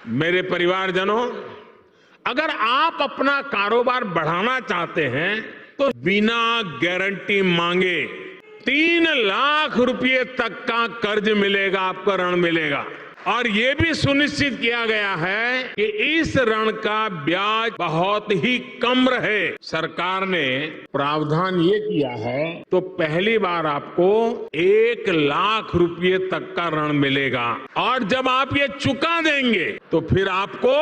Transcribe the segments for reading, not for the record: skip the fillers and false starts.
मेरे परिवारजनों, अगर आप अपना कारोबार बढ़ाना चाहते हैं तो बिना गारंटी मांगे 3 लाख रुपए तक का कर्ज मिलेगा, आपको ऋण मिलेगा। और ये भी सुनिश्चित किया गया है कि इस ऋण का ब्याज बहुत ही कम रहे। सरकार ने प्रावधान ये किया है तो पहली बार आपको 1 लाख रुपए तक का ऋण मिलेगा, और जब आप ये चुका देंगे तो फिर आपको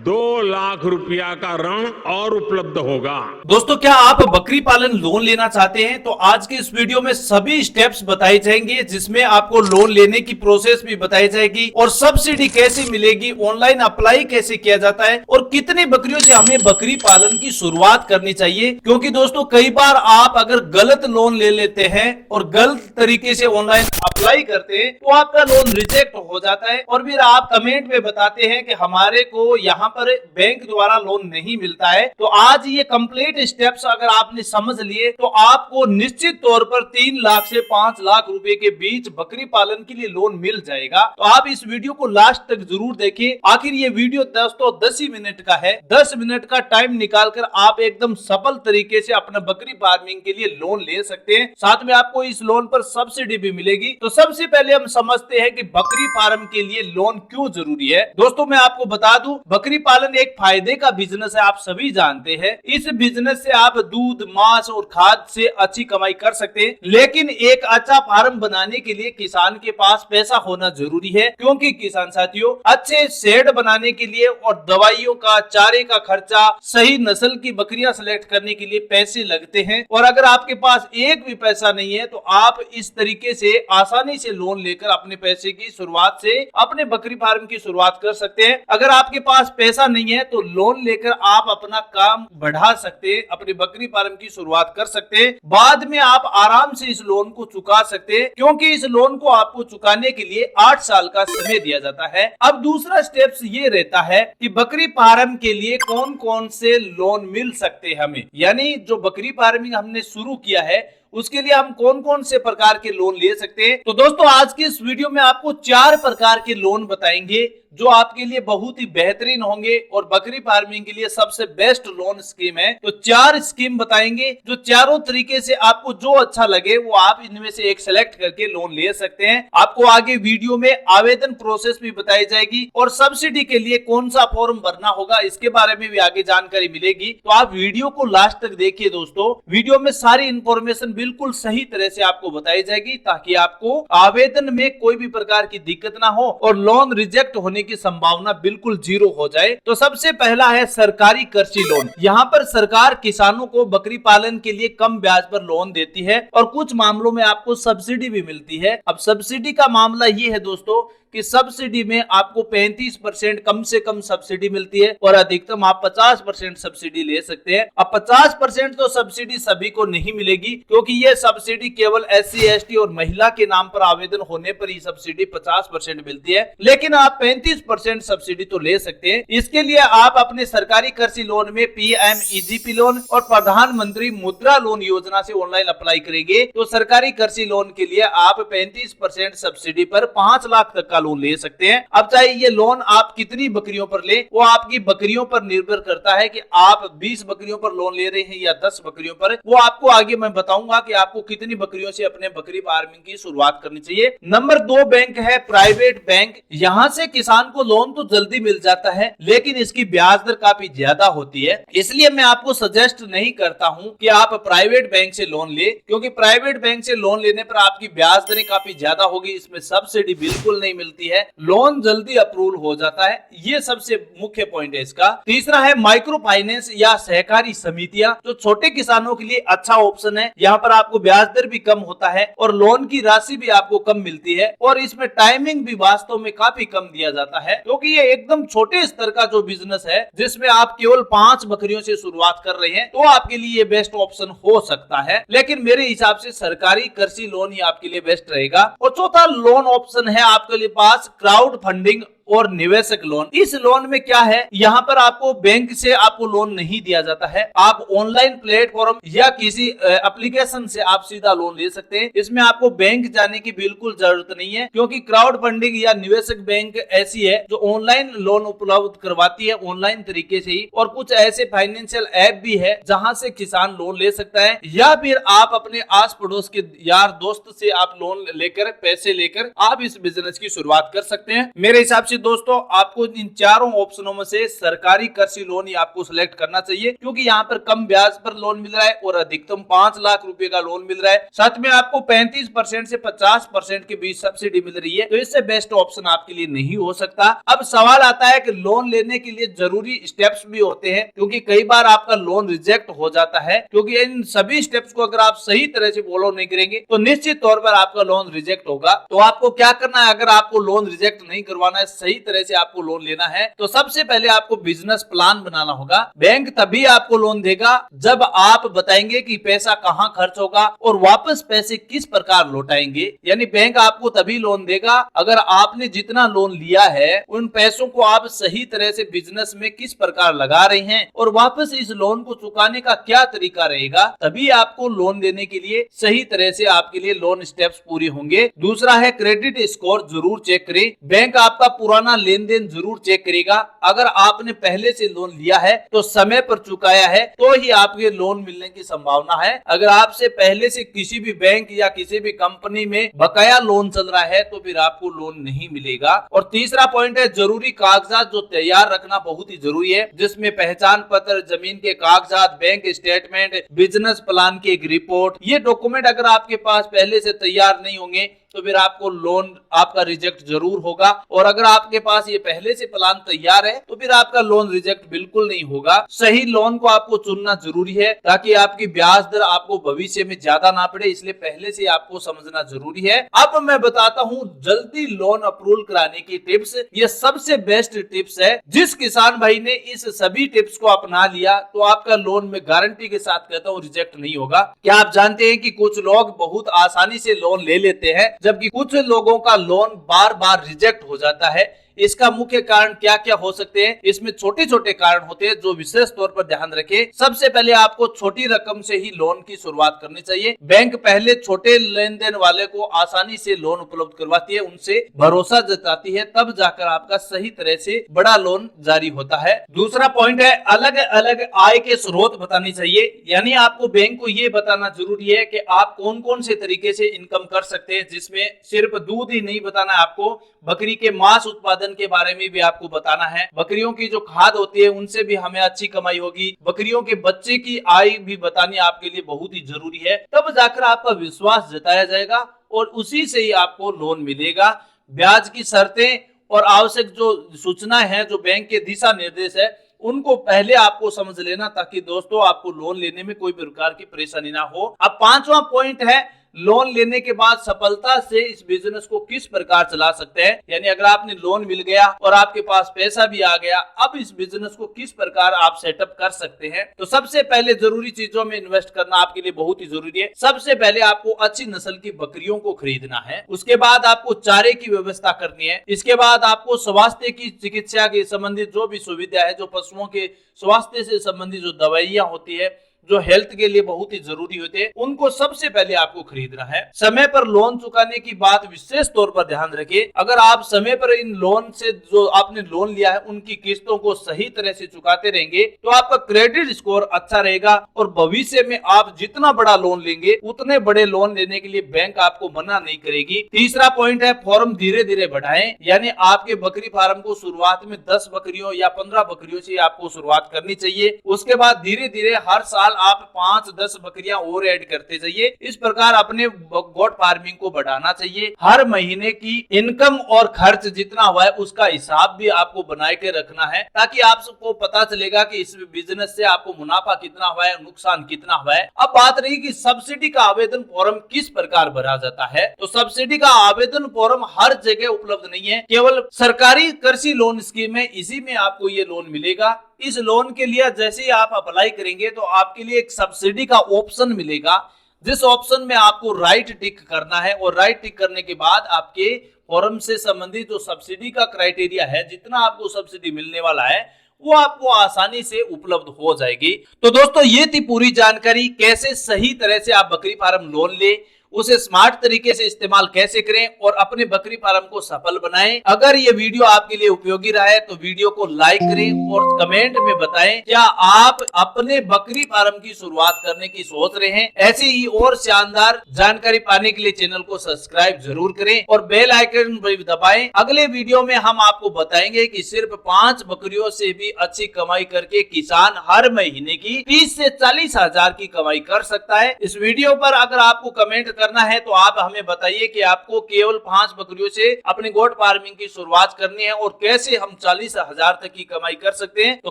2 लाख रुपया का ऋण और उपलब्ध होगा। दोस्तों, क्या आप बकरी पालन लोन लेना चाहते हैं? तो आज के इस वीडियो में सभी स्टेप्स बताए जाएंगे, जिसमें आपको लोन लेने की प्रोसेस भी बताई जाएगी और सब्सिडी कैसे मिलेगी, ऑनलाइन अप्लाई कैसे किया जाता है और कितनी बकरियों से हमें बकरी पालन की शुरुआत करनी चाहिए। क्योंकि दोस्तों, कई बार आप अगर गलत लोन ले लेते हैं और गलत तरीके से ऑनलाइन अप्लाई करते हैं तो आपका लोन रिजेक्ट हो जाता है और फिर आप कमेंट में बताते हैं कि हमारे को यहाँ पर बैंक द्वारा लोन नहीं मिलता है। तो आज ये कंप्लीट स्टेप्स अगर आपने समझ लिए तो आपको निश्चित तौर पर 3 लाख से 5 लाख रुपए के बीच बकरी पालन के लिए लोन मिल जाएगा। तो आप इस वीडियो को लास्ट तक जरूर देखिए। आखिर ये वीडियो दोस्तों 10 ही मिनट का है। 10 मिनट का टाइम निकालकर आप एकदम सफल तरीके से अपना बकरी फार्मिंग के लिए लोन ले सकते हैं। साथ में आपको इस लोन पर सब्सिडी भी मिलेगी। तो सबसे पहले हम समझते हैं कि बकरी फार्म के लिए लोन क्यों जरूरी है। दोस्तों, मैं आपको बता दूं, बकरी पालन एक फायदे का बिजनेस है, आप सभी जानते हैं। इस बिजनेस से आप दूध, मांस और खाद से अच्छी कमाई कर सकते हैं, लेकिन एक अच्छा फार्म बनाने के लिए किसान के पास पैसा होना जरूरी है। क्योंकि किसान साथियों, अच्छे शेड बनाने के लिए और दवाइयों का, चारे का खर्चा, सही नस्ल की बकरियां सिलेक्ट करने के लिए पैसे लगते हैं। और अगर आपके पास एक भी पैसा नहीं है तो आप इस तरीके से आसानी से लोन लेकर अपने पैसे की शुरुआत से अपने बकरी फार्म की शुरुआत कर सकते हैं। अगर आपके पास पैसा नहीं है तो लोन लेकर आप अपना काम बढ़ा सकते हैं, अपनी बकरी फार्म की शुरुआत कर सकते हैं। बाद में आप आराम से इस लोन को चुका सकते हैं, क्योंकि इस लोन को आपको चुकाने के लिए 8 साल का समय दिया जाता है। अब दूसरा स्टेप्स ये रहता है कि बकरी फार्म के लिए कौन कौन से लोन मिल सकते हैं हमें, यानी जो बकरी फार्मिंग हमने शुरू किया है उसके लिए हम कौन कौन से प्रकार के लोन ले सकते हैं। तो दोस्तों, आज की इस वीडियो में आपको 4 प्रकार के लोन बताएंगे जो आपके लिए बहुत ही बेहतरीन होंगे और बकरी फार्मिंग के लिए सबसे बेस्ट लोन स्कीम है। तो 4 स्कीम बताएंगे जो चारों तरीके से आपको जो अच्छा लगे वो आप इनमें से एक सेलेक्ट करके लोन ले सकते हैं। आपको आगे वीडियो में आवेदन प्रोसेस भी बताई जाएगी और सब्सिडी के लिए कौन सा फॉर्म भरना होगा इसके बारे में भी आगे जानकारी मिलेगी। तो आप वीडियो को लास्ट तक देखिए। दोस्तों, वीडियो में सारी इंफॉर्मेशन बिल्कुल सही तरह से आपको बताई जाएगी ताकि आपको आवेदन में कोई भी प्रकार की दिक्कत ना हो और लोन रिजेक्ट होने की संभावना बिल्कुल 0 हो जाए। तो सबसे पहला है सरकारी कृषि लोन। यहाँ पर सरकार किसानों को बकरी पालन के लिए कम ब्याज पर लोन देती है और कुछ मामलों में आपको सब्सिडी भी मिलती है। अब सब्सिडी का मामला ये है दोस्तों कि सब्सिडी में आपको 35% कम से कम सब्सिडी मिलती है और अधिकतम आप 50% सब्सिडी ले सकते हैं। अब 50% तो सब्सिडी सभी को नहीं मिलेगी, क्योंकि ये सब्सिडी केवल SC, ST और महिला के नाम पर आवेदन होने पर ही सब्सिडी 50% मिलती है, लेकिन आप 35% सब्सिडी तो ले सकते हैं। इसके लिए आप अपने सरकारी कृषि लोन में PMEGP लोन और प्रधानमंत्री मुद्रा लोन योजना से ऑनलाइन अप्लाई करेंगे तो सरकारी कृषि लोन के लिए आप 35% सब्सिडी पर 5 लाख तक लोन ले सकते हैं। अब चाहे ये लोन आप कितनी बकरियों पर ले, वो आपकी बकरियों पर निर्भर करता है कि आप 20 बकरियों पर लोन ले रहे हैं या 10 बकरियों पर। वो आपको आगे मैं बताऊंगा कि आपको कितनी बकरियों से अपने बकरी फार्मिंग की शुरुआत करनी चाहिए। नंबर 2 बैंक है प्राइवेट बैंक। यहाँ से किसान को लोन तो जल्दी मिल जाता है, लेकिन इसकी ब्याज दर काफी ज्यादा होती है। इसलिए मैं आपको सजेस्ट नहीं करता हूँ कि आप प्राइवेट बैंक से लोन ले, क्योंकि प्राइवेट बैंक से लोन लेने पर आपकी ब्याज दरें काफी ज्यादा होगी, इसमें सब्सिडी बिल्कुल नहीं मिलती है, लोन जल्दी अप्रूव हो जाता है। ये सबसे मुख्य पॉइंट है इसका। तीसरा है माइक्रो फाइनेंस या सहकारी समितियां, जो छोटे किसानों के लिए अच्छा ऑप्शन है। यहाँ पर आपको ब्याज दर भी कम होता है और लोन की राशि भी आपको कम मिलती है और इसमें टाइमिंग भी वास्तव में काफी कम दिया जाता है, क्योंकि ये एकदम छोटे स्तर का जो बिजनेस है जिसमें आप केवल 5 बकरियों से शुरुआत कर रहे हैं, तो आपके लिए ये बेस्ट ऑप्शन हो सकता है। लेकिन मेरे हिसाब से सरकारी कृषि लोन ही आपके लिए बेस्ट रहेगा। और चौथा लोन ऑप्शन है आपके लिए पास क्राउड फंडिंग और निवेशक लोन। इस लोन में क्या है, यहाँ पर आपको बैंक से आपको लोन नहीं दिया जाता है, आप ऑनलाइन प्लेटफॉर्म या किसी एप्लीकेशन से आप सीधा लोन ले सकते हैं। इसमें आपको बैंक जाने की बिल्कुल जरूरत नहीं है, क्योंकि क्राउड फंडिंग या निवेशक बैंक ऐसी है जो ऑनलाइन लोन उपलब्ध करवाती है ऑनलाइन तरीके से ही। और कुछ ऐसे फाइनेंशियल ऐप भी है जहां से किसान लोन ले सकता है, या फिर आप अपने आस पड़ोस के यार दोस्त से आप लोन लेकर पैसे लेकर आप इस बिजनेस की शुरुआत कर सकते हैं। मेरे हिसाब से दोस्तों आपको इन चारों ऑप्शनों में से सरकारी कृषि लोन ही आपको सिलेक्ट करना चाहिए, क्योंकि यहाँ पर कम ब्याज पर लोन मिल रहा है और अधिकतम 5 लाख रुपए का लोन मिल रहा है। साथ में आपको 35% से 50% के बीच सब्सिडी मिल रही है, तो इससे बेस्ट ऑप्शन आपके लिए नहीं हो सकता। अब सवाल आता है कि लोन लेने के लिए जरूरी स्टेप्स भी होते हैं, क्योंकि कई बार आपका लोन रिजेक्ट हो जाता है, क्योंकि इन सभी स्टेप्स को अगर आप सही तरह से फॉलो नहीं करेंगे तो निश्चित तौर पर आपका लोन रिजेक्ट होगा। तो आपको क्या करना है, अगर आपको लोन रिजेक्ट नहीं करवाना है, सही तरह से आपको लोन लेना है, तो सबसे पहले आपको बिजनेस प्लान बनाना होगा। बैंक तभी आपको लोन देगा जब आप बताएंगे कि पैसा कहां खर्च होगा और वापस पैसे किस प्रकार लौटाएंगे। यानी बैंक आपको तभी लोन देगा अगर आपने जितना लोन लिया है उन पैसों को आप सही तरह से बिजनेस में किस प्रकार लगा रहे हैं और वापस इस लोन को चुकाने का क्या तरीका रहेगा, तभी आपको लोन देने के लिए सही तरह से आपके लिए लोन स्टेप्स पूरे होंगे। दूसरा है क्रेडिट स्कोर जरूर चेक करें। बैंक आपका पुराना लेन देन जरूर चेक करेगा। अगर आपने पहले से लोन लिया है तो समय पर चुकाया है तो ही आपके लोन मिलने की संभावना है। अगर आपसे पहले से किसी भी बैंक या किसी भी कंपनी में बकाया लोन चल रहा है तो फिर आपको लोन नहीं मिलेगा। और तीसरा पॉइंट है जरूरी कागजात जो तैयार रखना बहुत ही जरूरी है, जिसमें पहचान पत्र, जमीन के कागजात, बैंक स्टेटमेंट, बिजनेस प्लान की एक रिपोर्ट। ये डॉक्यूमेंट अगर आपके पास पहले से तैयार नहीं होंगे तो फिर आपको लोन आपका रिजेक्ट जरूर होगा। और अगर आपके पास ये पहले से प्लान तैयार है तो फिर आपका लोन रिजेक्ट बिल्कुल नहीं होगा। सही लोन को आपको चुनना जरूरी है ताकि आपकी ब्याज दर आपको भविष्य में ज्यादा ना पड़े, इसलिए पहले से आपको समझना जरूरी है। अब मैं बताता हूँ जल्दी लोन अप्रूवल कराने की टिप्स। ये सबसे बेस्ट टिप्स है। जिस किसान भाई ने इस सभी टिप्स को अपना लिया तो आपका लोन में गारंटी के साथ कहता हूँ रिजेक्ट नहीं होगा। क्या आप जानते हैं कि कुछ लोग बहुत आसानी से लोन ले लेते हैं जबकि कुछ लोगों का लोन बार बार रिजेक्ट हो जाता है? इसका मुख्य कारण क्या क्या हो सकते हैं? इसमें छोटे छोटे कारण होते हैं जो विशेष तौर पर ध्यान रखें। सबसे पहले आपको छोटी रकम से ही लोन की शुरुआत करनी चाहिए। बैंक पहले छोटे लेन देन वाले को आसानी से लोन उपलब्ध करवाती है, उनसे भरोसा जताती है, तब जाकर आपका सही तरह से बड़ा लोन जारी होता है। दूसरा पॉइंट है अलग अलग आय के स्रोत बतानी चाहिए। यानी आपको बैंक को ये बताना जरूरी है कि आप कौन कौन से तरीके से इनकम कर सकते हैं, जिसमें सिर्फ दूध ही नहीं बताना है आपको, बकरी के मांस उत्पादन के बारे में भी आपको बताना है। बकरियों की जो खाद होती है उनसे भी हमें अच्छी कमाई होगी। बकरियों के बच्चे की आय भी बतानी आपके लिए बहुत ही जरूरी है, तब जाकर आपका विश्वास जताया जाएगा और उसी से ही आपको लोन मिलेगा। ब्याज की शर्तें और आवश्यक जो सूचना है, जो बैंक के दिशा निर्देश है, उनको पहले आपको समझ लेना ताकि दोस्तों आपको लोन लेने में कोई प्रकार की परेशानी ना हो। अब पांचवा पॉइंट है लोन लेने के बाद सफलता से इस बिजनेस को किस प्रकार चला सकते हैं। यानी अगर आपने लोन मिल गया और आपके पास पैसा भी आ गया, अब इस बिजनेस को किस प्रकार आप सेटअप कर सकते हैं। तो सबसे पहले जरूरी चीजों में इन्वेस्ट करना आपके लिए बहुत ही जरूरी है। सबसे पहले आपको अच्छी नस्ल की बकरियों को खरीदना है, उसके बाद आपको चारे की व्यवस्था करनी है, इसके बाद आपको स्वास्थ्य की चिकित्सा के संबंधित जो भी सुविधा है, जो पशुओं के स्वास्थ्य से संबंधित जो दवाइयां होती है, जो हेल्थ के लिए बहुत ही जरूरी होते हैं, उनको सबसे पहले आपको खरीदना है। समय पर लोन चुकाने की बात विशेष तौर पर ध्यान रखिए। अगर आप समय पर इन लोन से जो आपने लोन लिया है उनकी किस्तों को सही तरह से चुकाते रहेंगे तो आपका क्रेडिट स्कोर अच्छा रहेगा और भविष्य में आप जितना बड़ा लोन लेंगे उतने बड़े लोन लेने के लिए बैंक आपको मना नहीं करेगी। तीसरा पॉइंट है फॉर्म धीरे धीरे बढ़ाएं। यानी आपके बकरी फार्म को शुरुआत में 10 बकरियों या 15 बकरियों से आपको शुरुआत करनी चाहिए। उसके बाद धीरे धीरे हर साल आप 5-10 बकरियां और ऐड करते जाइए। इस प्रकार अपने गोट फार्मिंग को बढ़ाना चाहिए। हर महीने की इनकम और खर्च जितना हुआ है उसका हिसाब भी आपको बना के रखना है, ताकि आप सबको पता चलेगा कि इस बिजनेस से आपको मुनाफा कितना हुआ है, नुकसान कितना हुआ है। अब बात रही कि सब्सिडी का आवेदन फॉर्म किस प्रकार भरा जाता है, तो सब्सिडी का आवेदन फॉर्म हर जगह उपलब्ध नहीं है, केवल सरकारी कृषि लोन स्कीम है, इसी में आपको ये लोन मिलेगा। इस लोन के लिए जैसे ही आप अप्लाई करेंगे तो आपके लिए एक सब्सिडी का ऑप्शन मिलेगा, जिस ऑप्शन में आपको राइट टिक करना है और राइट टिक करने के बाद आपके फॉर्म से संबंधित जो सब्सिडी का क्राइटेरिया है, जितना आपको सब्सिडी मिलने वाला है वो आपको आसानी से उपलब्ध हो जाएगी। तो दोस्तों ये थी पूरी जानकारी, कैसे सही तरह से आप बकरी फार्म लोन ले, उसे स्मार्ट तरीके से इस्तेमाल कैसे करें और अपने बकरी फार्म को सफल बनाएं। अगर ये वीडियो आपके लिए उपयोगी रहा है तो वीडियो को लाइक करें और कमेंट में बताएं क्या आप अपने बकरी फार्म की शुरुआत करने की सोच रहे हैं। ऐसे ही और शानदार जानकारी पाने के लिए चैनल को सब्सक्राइब जरूर करें और बेल आइकन भी दबाएं। अगले वीडियो में हम आपको बताएंगे कि सिर्फ 5 बकरियों से भी अच्छी कमाई करके किसान हर महीने की 30 से 40 हजार की कमाई कर सकता है। इस वीडियो पर अगर आपको कमेंट करना है तो आप हमें बताइए कि आपको केवल 5 बकरियों से अपनी गोट फार्मिंग की शुरुआत करनी है और कैसे हम 40 हजार तक की कमाई कर सकते हैं। तो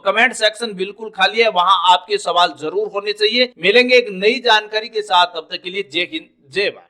कमेंट सेक्शन बिल्कुल खाली है, वहां आपके सवाल जरूर होने चाहिए। मिलेंगे एक नई जानकारी के साथ, तब तक के लिए जय हिंद जय भारत।